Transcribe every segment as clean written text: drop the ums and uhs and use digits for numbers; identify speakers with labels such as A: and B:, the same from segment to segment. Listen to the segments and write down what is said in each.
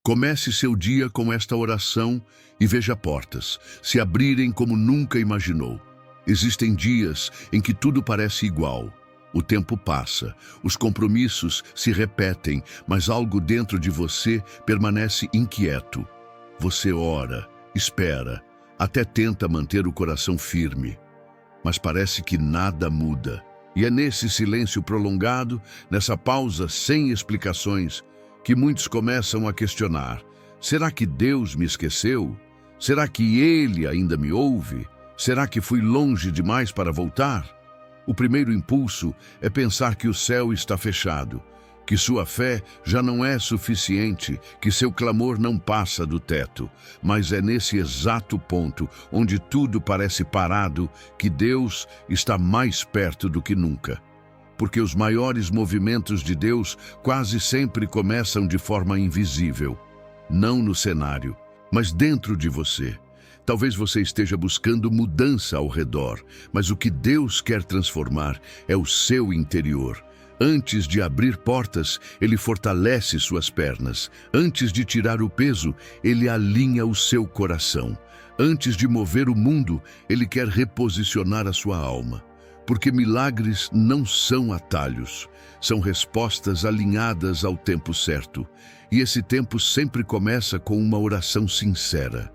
A: Comece seu dia com esta oração e veja portas se abrirem como nunca imaginou. Existem dias em que tudo parece igual. O tempo passa, os compromissos se repetem, mas algo dentro de você permanece inquieto. Você ora, espera, até tenta manter o coração firme, mas parece que nada muda. E é nesse silêncio prolongado, nessa pausa sem explicações, que muitos começam a questionar: será que Deus me esqueceu? Será que Ele ainda me ouve? Será que fui longe demais para voltar? O primeiro impulso é pensar que o céu está fechado, que sua fé já não é suficiente, que seu clamor não passa do teto. Mas é nesse exato ponto, onde tudo parece parado, que Deus está mais perto do que nunca. Porque os maiores movimentos de Deus quase sempre começam de forma invisível. Não no cenário, mas dentro de você. Talvez você esteja buscando mudança ao redor, mas o que Deus quer transformar é o seu interior. Antes de abrir portas, Ele fortalece suas pernas. Antes de tirar o peso, Ele alinha o seu coração. Antes de mover o mundo, Ele quer reposicionar a sua alma. Porque milagres não são atalhos, são respostas alinhadas ao tempo certo. E esse tempo sempre começa com uma oração sincera.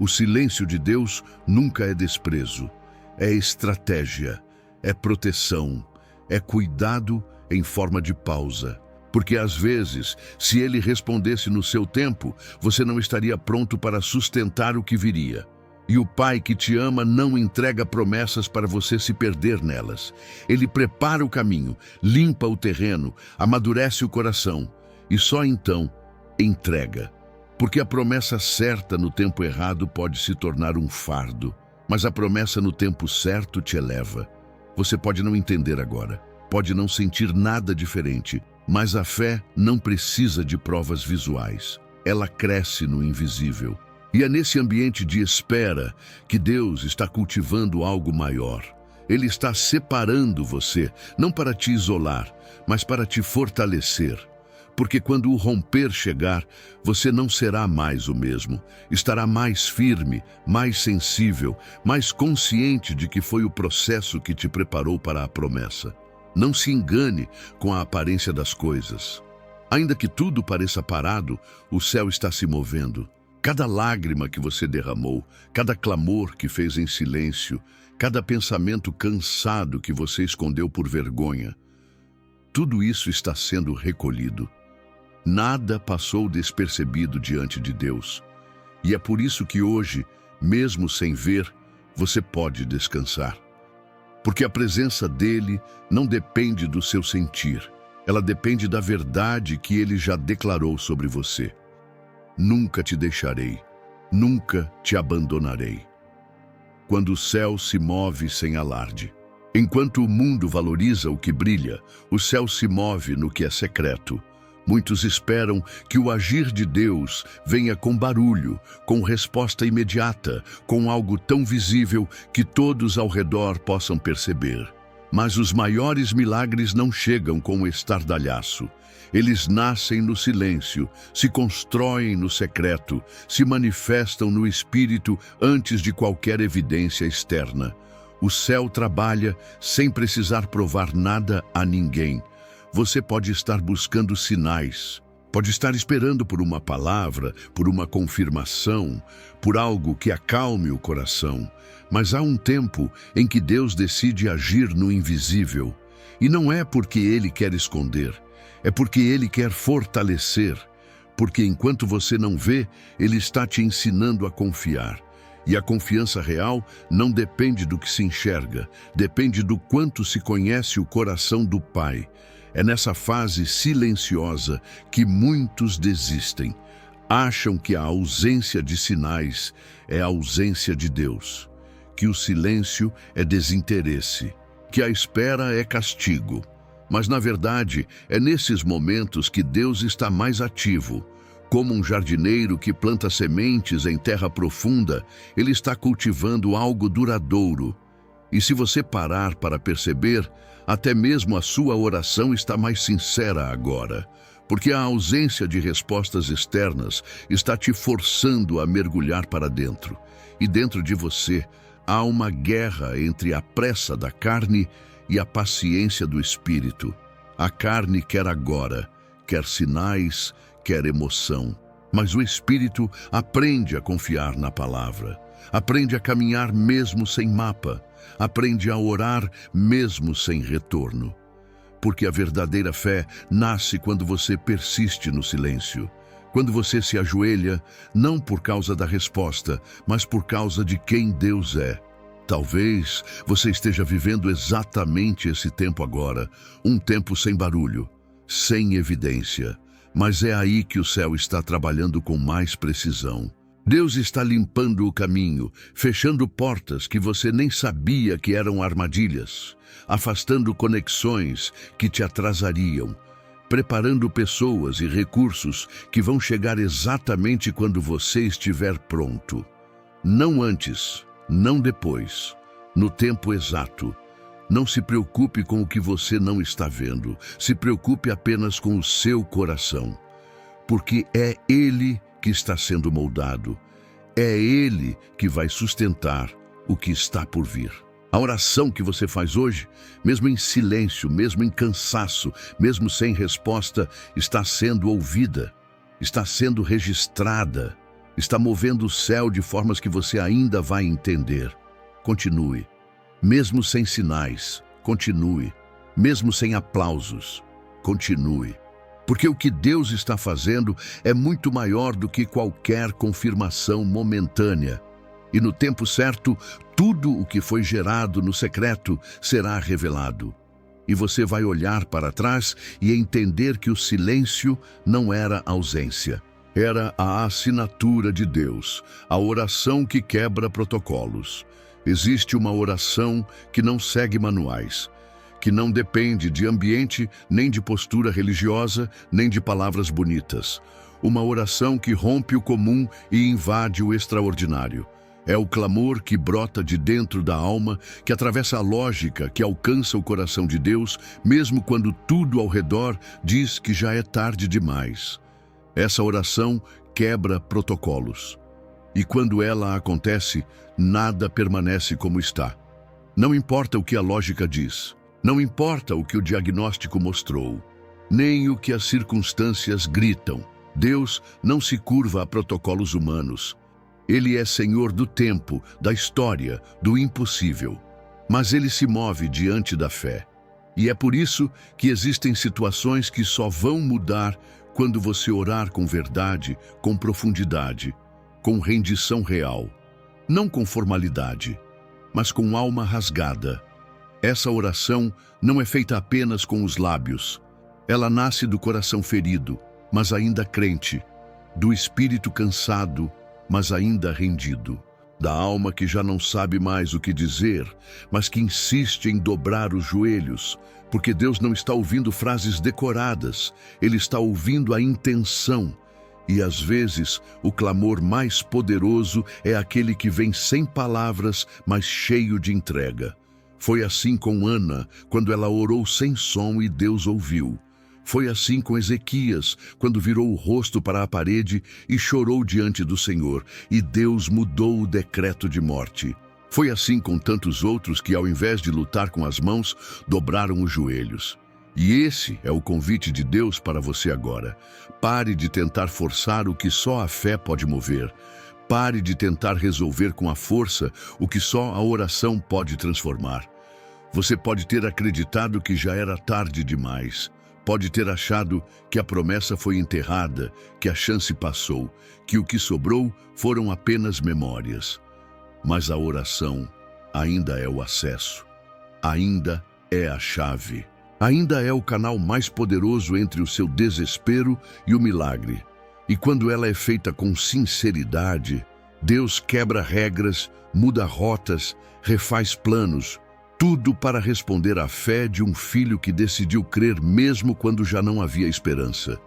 A: O silêncio de Deus nunca é desprezo, é estratégia, é proteção, é cuidado em forma de pausa. Porque às vezes, se Ele respondesse no seu tempo, você não estaria pronto para sustentar o que viria. E o Pai que te ama não entrega promessas para você se perder nelas. Ele prepara o caminho, limpa o terreno, amadurece o coração e só então entrega. Porque a promessa certa no tempo errado pode se tornar um fardo, mas a promessa no tempo certo te eleva. Você pode não entender agora, pode não sentir nada diferente, mas a fé não precisa de provas visuais. Ela cresce no invisível. E é nesse ambiente de espera que Deus está cultivando algo maior. Ele está separando você, não para te isolar, mas para te fortalecer. Porque quando o romper chegar, você não será mais o mesmo. Estará mais firme, mais sensível, mais consciente de que foi o processo que te preparou para a promessa. Não se engane com a aparência das coisas. Ainda que tudo pareça parado, o céu está se movendo. Cada lágrima que você derramou, cada clamor que fez em silêncio, cada pensamento cansado que você escondeu por vergonha, tudo isso está sendo recolhido. Nada passou despercebido diante de Deus. E é por isso que hoje, mesmo sem ver, você pode descansar. Porque a presença dele não depende do seu sentir. Ela depende da verdade que ele já declarou sobre você. Nunca te deixarei, nunca te abandonarei. Quando o céu se move sem alarde. Enquanto o mundo valoriza o que brilha, o céu se move no que é secreto. Muitos esperam que o agir de Deus venha com barulho, com resposta imediata, com algo tão visível que todos ao redor possam perceber. Mas os maiores milagres não chegam com estardalhaço. Eles nascem no silêncio, se constroem no secreto, se manifestam no espírito antes de qualquer evidência externa. O céu trabalha sem precisar provar nada a ninguém. Você pode estar buscando sinais, pode estar esperando por uma palavra, por uma confirmação, por algo que acalme o coração. Mas há um tempo em que Deus decide agir no invisível. E não é porque Ele quer esconder, é porque Ele quer fortalecer. Porque enquanto você não vê, Ele está te ensinando a confiar. E a confiança real não depende do que se enxerga, depende do quanto se conhece o coração do Pai. É nessa fase silenciosa que muitos desistem. Acham que a ausência de sinais é a ausência de Deus, que o silêncio é desinteresse, que a espera é castigo. Mas, na verdade, é nesses momentos que Deus está mais ativo. Como um jardineiro que planta sementes em terra profunda, ele está cultivando algo duradouro. E se você parar para perceber, até mesmo a sua oração está mais sincera agora, porque a ausência de respostas externas está te forçando a mergulhar para dentro. E dentro de você há uma guerra entre a pressa da carne e a paciência do espírito. A carne quer agora, quer sinais, quer emoção. Mas o espírito aprende a confiar na palavra. Aprende a caminhar mesmo sem mapa. Aprende a orar mesmo sem retorno. Porque a verdadeira fé nasce quando você persiste no silêncio. Quando você se ajoelha, não por causa da resposta, mas por causa de quem Deus é. Talvez você esteja vivendo exatamente esse tempo agora, um tempo sem barulho, sem evidência. Mas é aí que o céu está trabalhando com mais precisão. Deus está limpando o caminho, fechando portas que você nem sabia que eram armadilhas, afastando conexões que te atrasariam, preparando pessoas e recursos que vão chegar exatamente quando você estiver pronto. Não antes, não depois, no tempo exato. Não se preocupe com o que você não está vendo, se preocupe apenas com o seu coração, porque é ele que está sendo moldado. É ele que vai sustentar o que está por vir. A oração que você faz hoje, mesmo em silêncio, mesmo em cansaço, mesmo sem resposta, está sendo ouvida, está sendo registrada, está movendo o céu de formas que você ainda vai entender. Continue. Mesmo sem sinais, continue. Mesmo sem aplausos, continue. Porque o que Deus está fazendo é muito maior do que qualquer confirmação momentânea. E no tempo certo, tudo o que foi gerado no secreto será revelado. E você vai olhar para trás e entender que o silêncio não era ausência. Era a assinatura de Deus, a oração que quebra protocolos. Existe uma oração que não segue manuais, que não depende de ambiente, nem de postura religiosa, nem de palavras bonitas. Uma oração que rompe o comum e invade o extraordinário. É o clamor que brota de dentro da alma, que atravessa a lógica, que alcança o coração de Deus, mesmo quando tudo ao redor diz que já é tarde demais. Essa oração quebra protocolos. E quando ela acontece, nada permanece como está. Não importa o que a lógica diz. Não importa o que o diagnóstico mostrou, nem o que as circunstâncias gritam. Deus não se curva a protocolos humanos. Ele é Senhor do tempo, da história, do impossível. Mas ele se move diante da fé. E é por isso que existem situações que só vão mudar quando você orar com verdade, com profundidade, com rendição real. Não com formalidade, mas com alma rasgada. Essa oração não é feita apenas com os lábios. Ela nasce do coração ferido, mas ainda crente, do espírito cansado, mas ainda rendido, da alma que já não sabe mais o que dizer, mas que insiste em dobrar os joelhos, porque Deus não está ouvindo frases decoradas, Ele está ouvindo a intenção. E às vezes, o clamor mais poderoso é aquele que vem sem palavras, mas cheio de entrega. Foi assim com Ana, quando ela orou sem som e Deus ouviu. Foi assim com Ezequias, quando virou o rosto para a parede e chorou diante do Senhor, e Deus mudou o decreto de morte. Foi assim com tantos outros que, ao invés de lutar com as mãos, dobraram os joelhos. E esse é o convite de Deus para você agora. Pare de tentar forçar o que só a fé pode mover. Pare de tentar resolver com a força o que só a oração pode transformar. Você pode ter acreditado que já era tarde demais. Pode ter achado que a promessa foi enterrada, que a chance passou, que o que sobrou foram apenas memórias. Mas a oração ainda é o acesso, ainda é a chave, ainda é o canal mais poderoso entre o seu desespero e o milagre. E quando ela é feita com sinceridade, Deus quebra regras, muda rotas, refaz planos, tudo para responder à fé de um filho que decidiu crer mesmo quando já não havia esperança.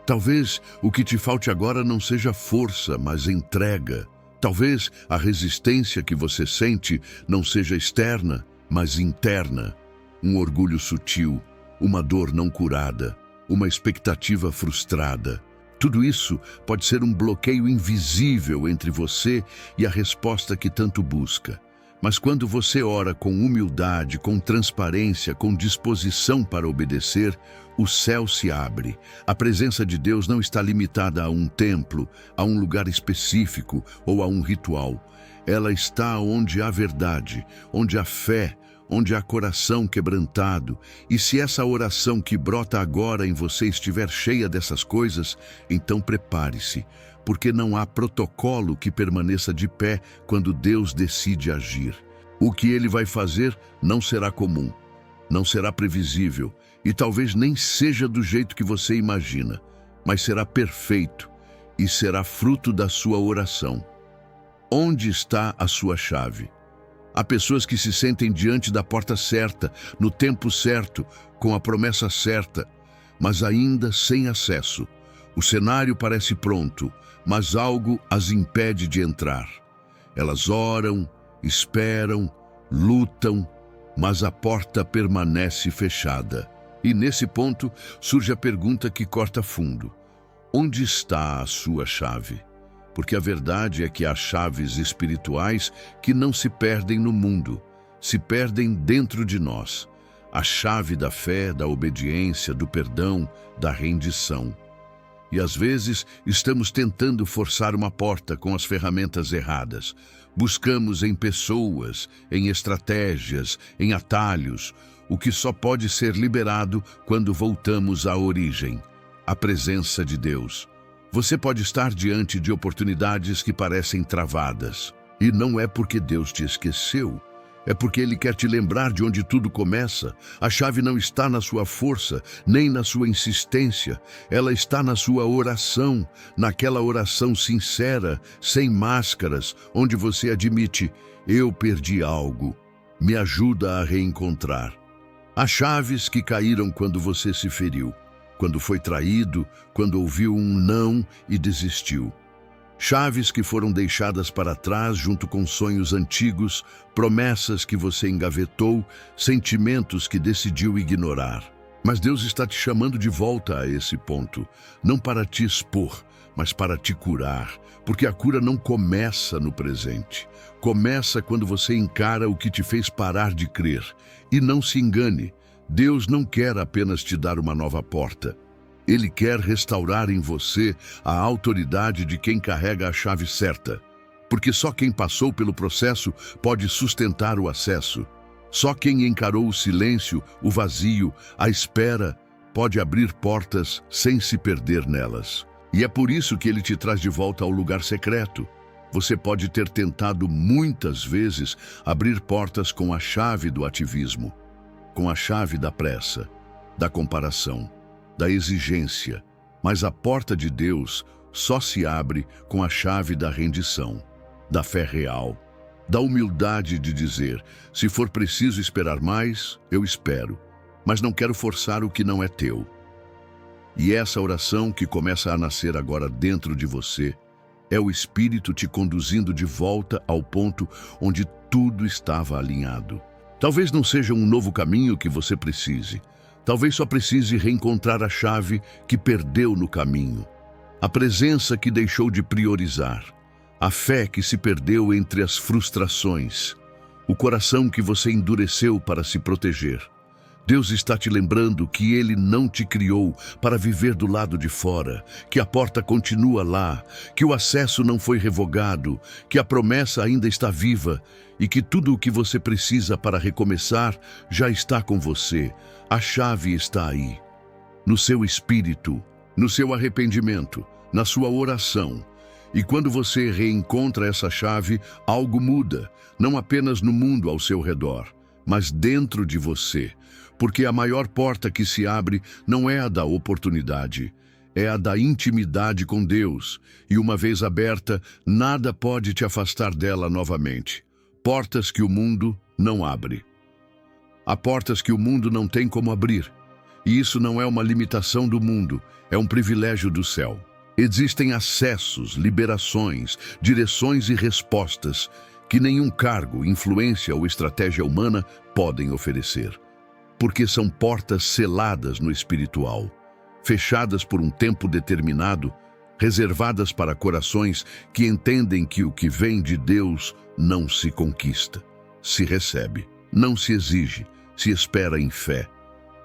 A: Talvez o que te falte agora não seja força, mas entrega. Talvez a resistência que você sente não seja externa, mas interna. Um orgulho sutil, uma dor não curada, uma expectativa frustrada. Tudo isso pode ser um bloqueio invisível entre você e a resposta que tanto busca. Mas quando você ora com humildade, com transparência, com disposição para obedecer, o céu se abre. A presença de Deus não está limitada a um templo, a um lugar específico ou a um ritual. Ela está onde há verdade, onde há fé, onde há coração quebrantado. E se essa oração que brota agora em você estiver cheia dessas coisas, então prepare-se, porque não há protocolo que permaneça de pé quando Deus decide agir. O que Ele vai fazer não será comum, não será previsível e talvez nem seja do jeito que você imagina, mas será perfeito e será fruto da sua oração. Onde está a sua chave? Há pessoas que se sentem diante da porta certa, no tempo certo, com a promessa certa, mas ainda sem acesso. O cenário parece pronto, mas algo as impede de entrar. Elas oram, esperam, lutam, mas a porta permanece fechada. E nesse ponto surge a pergunta que corta fundo: onde está a sua chave? Porque a verdade é que há chaves espirituais que não se perdem no mundo, se perdem dentro de nós. A chave da fé, da obediência, do perdão, da rendição. E às vezes estamos tentando forçar uma porta com as ferramentas erradas. Buscamos em pessoas, em estratégias, em atalhos, o que só pode ser liberado quando voltamos à origem, à presença de Deus. Você pode estar diante de oportunidades que parecem travadas. E não é porque Deus te esqueceu. É porque Ele quer te lembrar de onde tudo começa. A chave não está na sua força, nem na sua insistência. Ela está na sua oração, naquela oração sincera, sem máscaras, onde você admite: eu perdi algo. Me ajuda a reencontrar. Há chaves que caíram quando você se feriu, quando foi traído, quando ouviu um não e desistiu. Chaves que foram deixadas para trás junto com sonhos antigos, promessas que você engavetou, sentimentos que decidiu ignorar. Mas Deus está te chamando de volta a esse ponto, não para te expor, mas para te curar, porque a cura não começa no presente. Começa quando você encara o que te fez parar de crer. E não se engane, Deus não quer apenas te dar uma nova porta. Ele quer restaurar em você a autoridade de quem carrega a chave certa, porque só quem passou pelo processo pode sustentar o acesso. Só quem encarou o silêncio, o vazio, a espera, pode abrir portas sem se perder nelas. E é por isso que Ele te traz de volta ao lugar secreto. Você pode ter tentado muitas vezes abrir portas com a chave do ativismo, com a chave da pressa, da comparação, da exigência, mas a porta de Deus só se abre com a chave da rendição, da fé real, da humildade de dizer: se for preciso esperar mais, eu espero, mas não quero forçar o que não é teu. E essa oração que começa a nascer agora dentro de você é o Espírito te conduzindo de volta ao ponto onde tudo estava alinhado. Talvez não seja um novo caminho que você precise. Talvez só precise reencontrar a chave que perdeu no caminho, a presença que deixou de priorizar, a fé que se perdeu entre as frustrações, o coração que você endureceu para se proteger. Deus está te lembrando que Ele não te criou para viver do lado de fora, que a porta continua lá, que o acesso não foi revogado, que a promessa ainda está viva e que tudo o que você precisa para recomeçar já está com você. A chave está aí, no seu espírito, no seu arrependimento, na sua oração. E quando você reencontra essa chave, algo muda, não apenas no mundo ao seu redor, mas dentro de você. Porque a maior porta que se abre não é a da oportunidade, é a da intimidade com Deus. E uma vez aberta, nada pode te afastar dela novamente. Portas que o mundo não abre. Há portas que o mundo não tem como abrir. E isso não é uma limitação do mundo, é um privilégio do céu. Existem acessos, liberações, direções e respostas que nenhum cargo, influência ou estratégia humana podem oferecer. Porque são portas seladas no espiritual, fechadas por um tempo determinado, reservadas para corações que entendem que o que vem de Deus não se conquista, se recebe, não se exige, se espera em fé.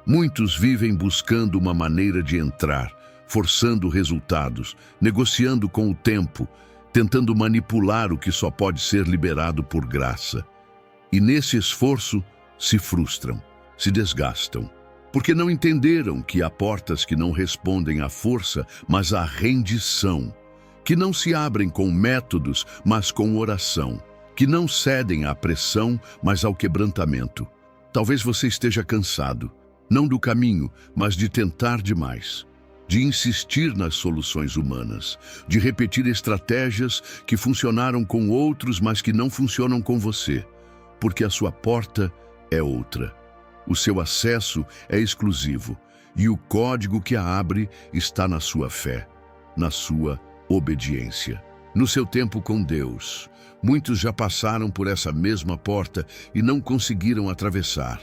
A: Muitos vivem buscando uma maneira de entrar, forçando resultados, negociando com o tempo, tentando manipular o que só pode ser liberado por graça. E nesse esforço se frustram, se desgastam, porque não entenderam que há portas que não respondem à força, mas à rendição, que não se abrem com métodos, mas com oração, que não cedem à pressão, mas ao quebrantamento. Talvez você esteja cansado, não do caminho, mas de tentar demais, de insistir nas soluções humanas, de repetir estratégias que funcionaram com outros, mas que não funcionam com você, porque a sua porta é outra. O seu acesso é exclusivo e o código que a abre está na sua fé, na sua obediência. No seu tempo com Deus, muitos já passaram por essa mesma porta e não conseguiram atravessar.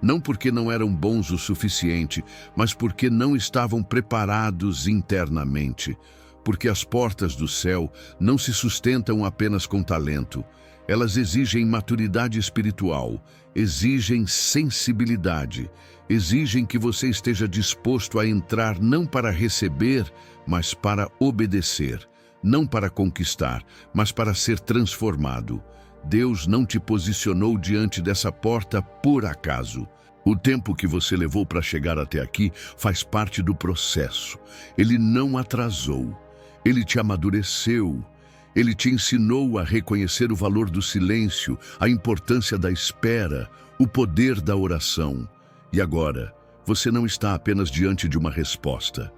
A: Não porque não eram bons o suficiente, mas porque não estavam preparados internamente. Porque as portas do céu não se sustentam apenas com talento. Elas exigem maturidade espiritual, exigem sensibilidade, exigem que você esteja disposto a entrar não para receber, mas para obedecer, não para conquistar, mas para ser transformado. Deus não te posicionou diante dessa porta por acaso. O tempo que você levou para chegar até aqui faz parte do processo. Ele não atrasou. Ele te amadureceu. Ele te ensinou a reconhecer o valor do silêncio, a importância da espera, o poder da oração. E agora, você não está apenas diante de uma resposta.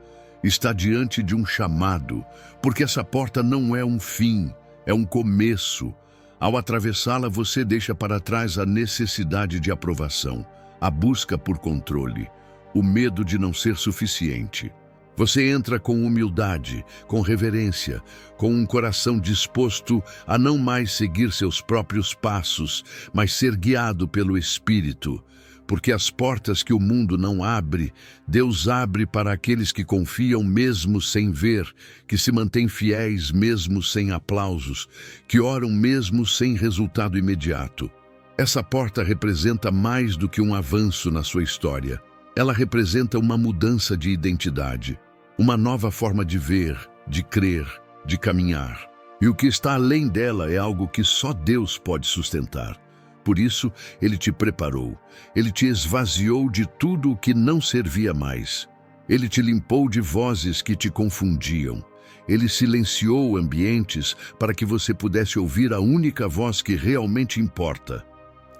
A: Está diante de um chamado, porque essa porta não é um fim, é um começo. Ao atravessá-la, você deixa para trás a necessidade de aprovação, a busca por controle, o medo de não ser suficiente. Você entra com humildade, com reverência, com um coração disposto a não mais seguir seus próprios passos, mas ser guiado pelo Espírito. Porque as portas que o mundo não abre, Deus abre para aqueles que confiam mesmo sem ver, que se mantêm fiéis mesmo sem aplausos, que oram mesmo sem resultado imediato. Essa porta representa mais do que um avanço na sua história. Ela representa uma mudança de identidade, uma nova forma de ver, de crer, de caminhar. E o que está além dela é algo que só Deus pode sustentar. Por isso, Ele te preparou. Ele te esvaziou de tudo o que não servia mais. Ele te limpou de vozes que te confundiam. Ele silenciou ambientes para que você pudesse ouvir a única voz que realmente importa,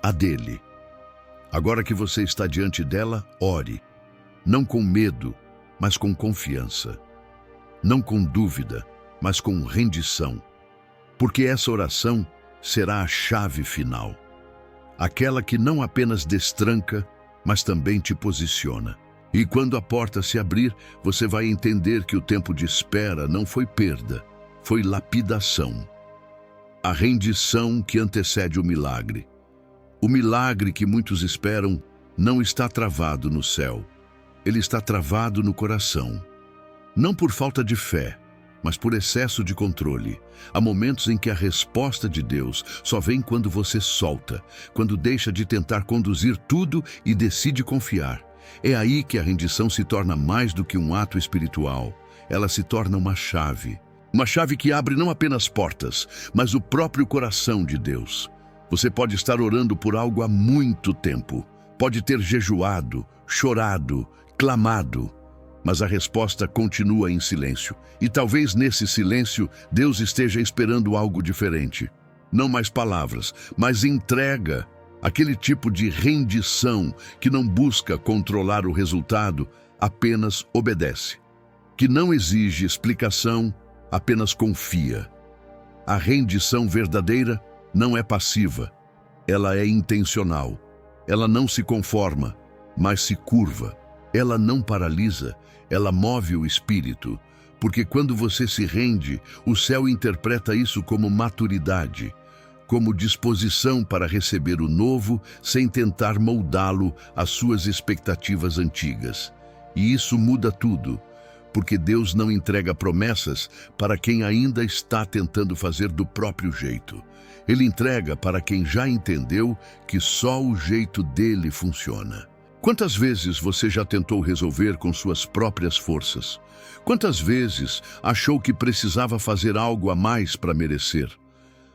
A: a dele. Agora que você está diante dela, ore. Não com medo, mas com confiança. Não com dúvida, mas com rendição. Porque essa oração será a chave final. Aquela que não apenas destranca, mas também te posiciona. E quando a porta se abrir, você vai entender que o tempo de espera não foi perda, foi lapidação. A rendição que antecede o milagre. O milagre que muitos esperam não está travado no céu. Ele está travado no coração. Não por falta de fé, mas por excesso de controle. Há momentos em que a resposta de Deus só vem quando você solta, quando deixa de tentar conduzir tudo e decide confiar. É aí que a rendição se torna mais do que um ato espiritual. Ela se torna uma chave. Uma chave que abre não apenas portas, mas o próprio coração de Deus. Você pode estar orando por algo há muito tempo. Pode ter jejuado, chorado, clamado. Mas a resposta continua em silêncio. E talvez nesse silêncio, Deus esteja esperando algo diferente. Não mais palavras, mas entrega. Aquele tipo de rendição que não busca controlar o resultado, apenas obedece. Que não exige explicação, apenas confia. A rendição verdadeira não é passiva. Ela é intencional. Ela não se conforma, mas se curva. Ela não paralisa, ela move o espírito, porque quando você se rende, o céu interpreta isso como maturidade, como disposição para receber o novo sem tentar moldá-lo às suas expectativas antigas. E isso muda tudo, porque Deus não entrega promessas para quem ainda está tentando fazer do próprio jeito. Ele entrega para quem já entendeu que só o jeito dele funciona. Quantas vezes você já tentou resolver com suas próprias forças? Quantas vezes achou que precisava fazer algo a mais para merecer?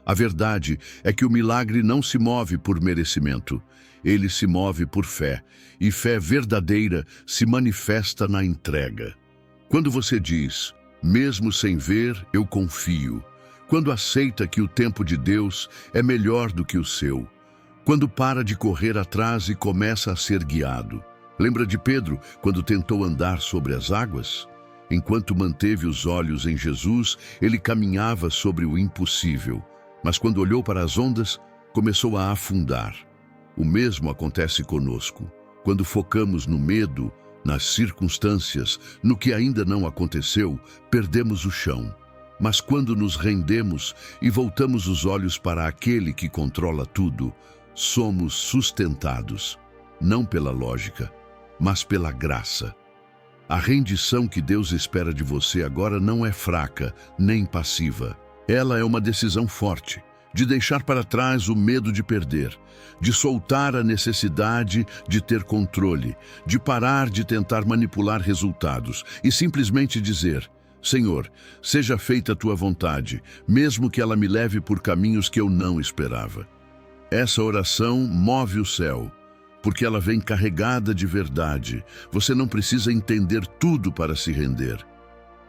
A: A verdade é que o milagre não se move por merecimento. Ele se move por fé, e fé verdadeira se manifesta na entrega. Quando você diz, mesmo sem ver, eu confio. Quando aceita que o tempo de Deus é melhor do que o seu. Quando para de correr atrás e começa a ser guiado. Lembra de Pedro, quando tentou andar sobre as águas? Enquanto manteve os olhos em Jesus, ele caminhava sobre o impossível. Mas quando olhou para as ondas, começou a afundar. O mesmo acontece conosco. Quando focamos no medo, nas circunstâncias, no que ainda não aconteceu, perdemos o chão. Mas quando nos rendemos e voltamos os olhos para aquele que controla tudo, somos sustentados, não pela lógica, mas pela graça. A rendição que Deus espera de você agora não é fraca, nem passiva. Ela é uma decisão forte, de deixar para trás o medo de perder, de soltar a necessidade de ter controle, de parar de tentar manipular resultados e simplesmente dizer, Senhor, seja feita a tua vontade, mesmo que ela me leve por caminhos que eu não esperava. Essa oração move o céu, porque ela vem carregada de verdade. Você não precisa entender tudo para se render.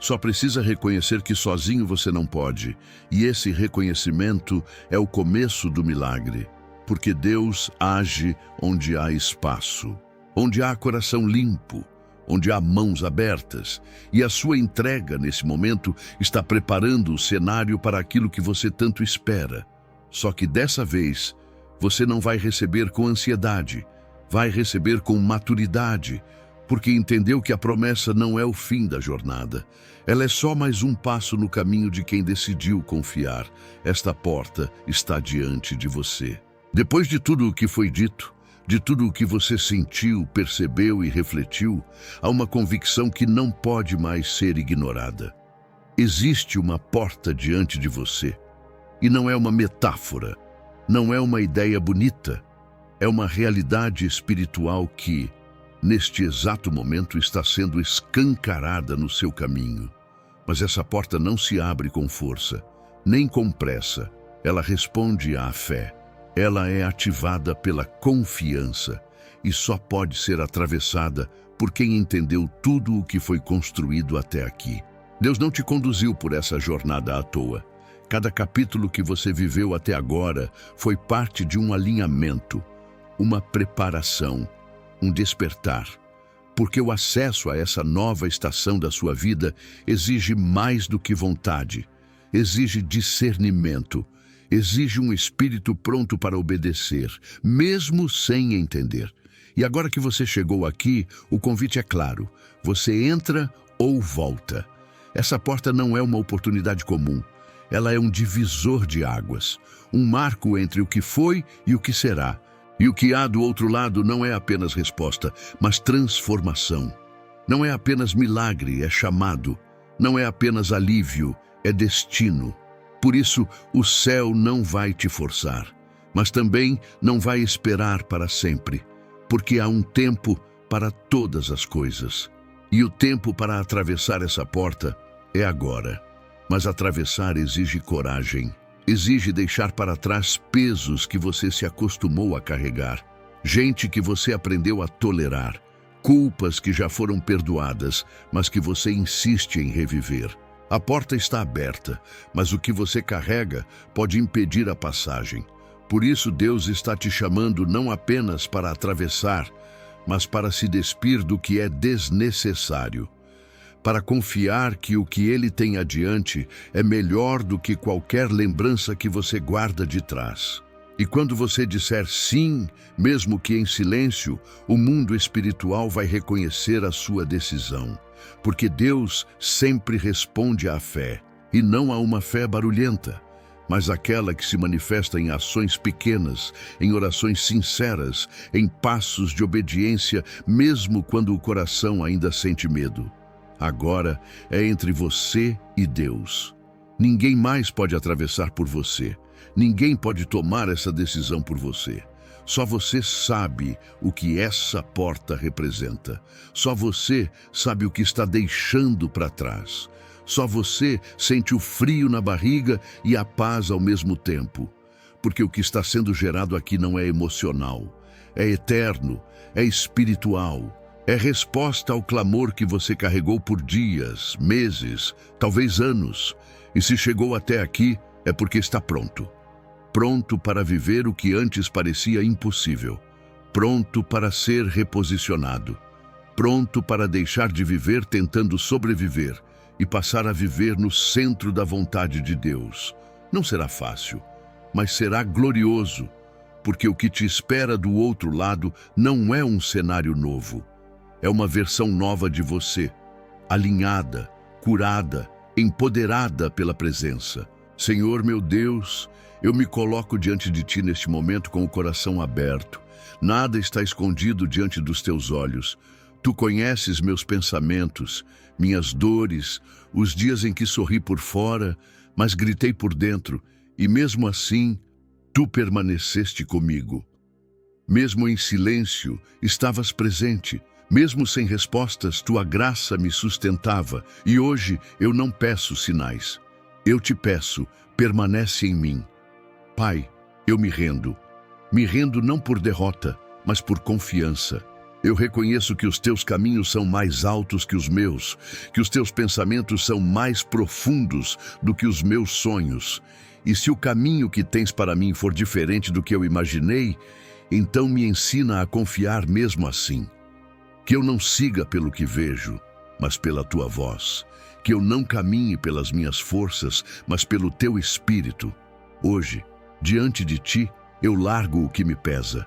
A: Só precisa reconhecer que sozinho você não pode, e esse reconhecimento é o começo do milagre, porque Deus age onde há espaço, onde há coração limpo, onde há mãos abertas, e a sua entrega nesse momento está preparando o cenário para aquilo que você tanto espera. Só que dessa vez, você não vai receber com ansiedade, vai receber com maturidade, porque entendeu que a promessa não é o fim da jornada. Ela é só mais um passo no caminho de quem decidiu confiar. Esta porta está diante de você. Depois de tudo o que foi dito, de tudo o que você sentiu, percebeu e refletiu, há uma convicção que não pode mais ser ignorada. Existe uma porta diante de você. E não é uma metáfora, não é uma ideia bonita, é uma realidade espiritual que, neste exato momento, está sendo escancarada no seu caminho. Mas essa porta não se abre com força, nem com pressa. Ela responde à fé. Ela é ativada pela confiança e só pode ser atravessada por quem entendeu tudo o que foi construído até aqui. Deus não te conduziu por essa jornada à toa. Cada capítulo que você viveu até agora foi parte de um alinhamento, uma preparação, um despertar. Porque o acesso a essa nova estação da sua vida exige mais do que vontade, exige discernimento, exige um espírito pronto para obedecer, mesmo sem entender. E agora que você chegou aqui, o convite é claro. Você entra ou volta. Essa porta não é uma oportunidade comum. Ela é um divisor de águas, um marco entre o que foi e o que será. E o que há do outro lado não é apenas resposta, mas transformação. Não é apenas milagre, é chamado. Não é apenas alívio, é destino. Por isso, o céu não vai te forçar, mas também não vai esperar para sempre, porque há um tempo para todas as coisas. E o tempo para atravessar essa porta é agora. Mas atravessar exige coragem, exige deixar para trás pesos que você se acostumou a carregar, gente que você aprendeu a tolerar, culpas que já foram perdoadas, mas que você insiste em reviver. A porta está aberta, mas o que você carrega pode impedir a passagem. Por isso Deus está te chamando não apenas para atravessar, mas para se despir do que é desnecessário, para confiar que o que Ele tem adiante é melhor do que qualquer lembrança que você guarda de trás. E quando você disser sim, mesmo que em silêncio, o mundo espiritual vai reconhecer a sua decisão. Porque Deus sempre responde à fé, e não a uma fé barulhenta. mas aquela que se manifesta em ações pequenas, em orações sinceras, em passos de obediência, mesmo quando o coração ainda sente medo. Agora é entre você e Deus. Ninguém mais pode atravessar por você. Ninguém pode tomar essa decisão por você. Só você sabe o que essa porta representa. Só você sabe o que está deixando para trás. Só você sente o frio na barriga e a paz ao mesmo tempo. Porque o que está sendo gerado aqui não é emocional, é eterno, é espiritual. É resposta ao clamor que você carregou por dias, meses, talvez anos. E se chegou até aqui, é porque está pronto. Pronto para viver o que antes parecia impossível. Pronto para ser reposicionado. Pronto para deixar de viver tentando sobreviver e passar a viver no centro da vontade de Deus. Não será fácil, mas será glorioso, porque o que te espera do outro lado não é um cenário novo. É uma versão nova de você, alinhada, curada, empoderada pela presença. Senhor meu Deus, eu me coloco diante de Ti neste momento com o coração aberto. Nada está escondido diante dos Teus olhos. Tu conheces meus pensamentos, minhas dores, os dias em que sorri por fora, mas gritei por dentro, e mesmo assim, Tu permaneceste comigo. Mesmo em silêncio, estavas presente. Mesmo sem respostas, Tua graça me sustentava, e hoje eu não peço sinais. Eu te peço, permanece em mim. Pai, eu me rendo. Me rendo não por derrota, mas por confiança. Eu reconheço que os Teus caminhos são mais altos que os meus, que os Teus pensamentos são mais profundos do que os meus sonhos. E se o caminho que tens para mim for diferente do que eu imaginei, então me ensina a confiar mesmo assim. Que eu não siga pelo que vejo, mas pela Tua voz. Que eu não caminhe pelas minhas forças, mas pelo Teu Espírito. Hoje, diante de Ti, eu largo o que me pesa.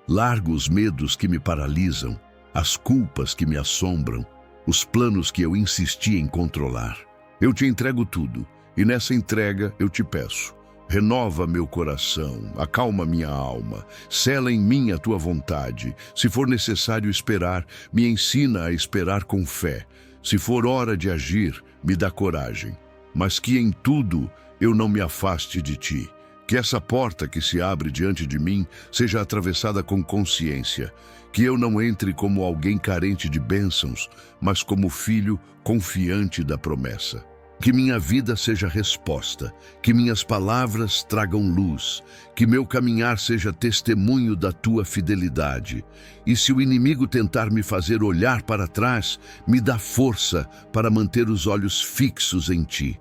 A: Largo os medos que me paralisam, as culpas que me assombram, os planos que eu insisti em controlar. Eu te entrego tudo, e nessa entrega eu te peço. Renova meu coração, acalma minha alma, sela em mim a Tua vontade. Se for necessário esperar, me ensina a esperar com fé. Se for hora de agir, me dá coragem. Mas que em tudo eu não me afaste de Ti. Que essa porta que se abre diante de mim seja atravessada com consciência. Que eu não entre como alguém carente de bênçãos, mas como filho confiante da promessa. Que minha vida seja resposta, que minhas palavras tragam luz, que meu caminhar seja testemunho da Tua fidelidade. E se o inimigo tentar me fazer olhar para trás, me dá força para manter os olhos fixos em Ti.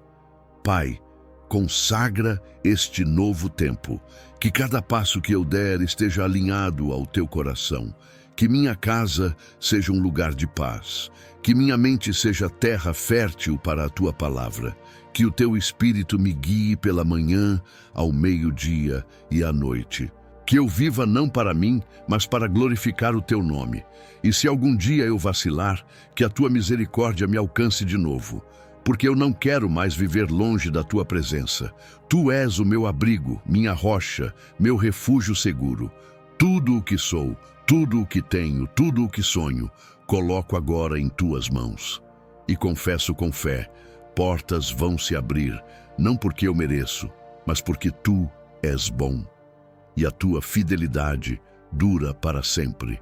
A: Pai, consagra este novo tempo, que cada passo que eu der esteja alinhado ao Teu coração. Que minha casa seja um lugar de paz, que minha mente seja terra fértil para a Tua palavra, que o Teu Espírito me guie pela manhã, ao meio-dia e à noite. Que eu viva não para mim, mas para glorificar o Teu nome. E se algum dia eu vacilar, que a Tua misericórdia me alcance de novo, porque eu não quero mais viver longe da Tua presença. Tu és o meu abrigo, minha rocha, meu refúgio seguro. Tudo o que sou, tudo o que tenho, tudo o que sonho, coloco agora em Tuas mãos. E confesso com fé, portas vão se abrir, não porque eu mereço, mas porque Tu és bom. E a Tua fidelidade dura para sempre.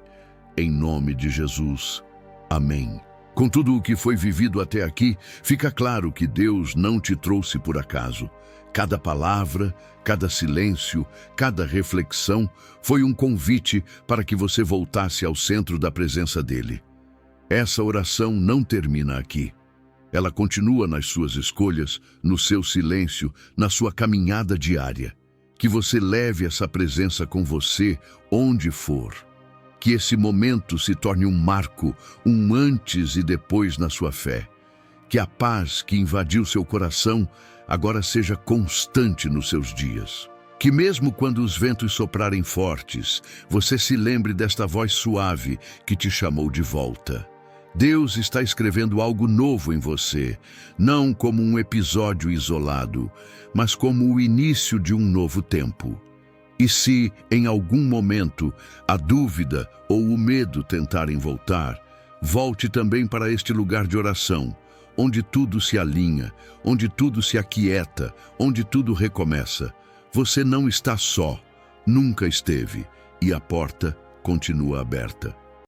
A: Em nome de Jesus. Amém. Com tudo o que foi vivido até aqui, fica claro que Deus não te trouxe por acaso. Cada palavra, cada silêncio, cada reflexão foi um convite para que você voltasse ao centro da presença dEle. Essa oração não termina aqui. Ela continua nas suas escolhas, no seu silêncio, na sua caminhada diária. Que você leve essa presença com você onde for. Que esse momento se torne um marco, um antes e depois na sua fé. Que a paz que invadiu seu coração agora seja constante nos seus dias. Que mesmo quando os ventos soprarem fortes, você se lembre desta voz suave que te chamou de volta. Deus está escrevendo algo novo em você, não como um episódio isolado, mas como o início de um novo tempo. E se, em algum momento, a dúvida ou o medo tentarem voltar, volte também para este lugar de oração, onde tudo se alinha, onde tudo se aquieta, onde tudo recomeça. Você não está só, nunca esteve, e a porta continua aberta.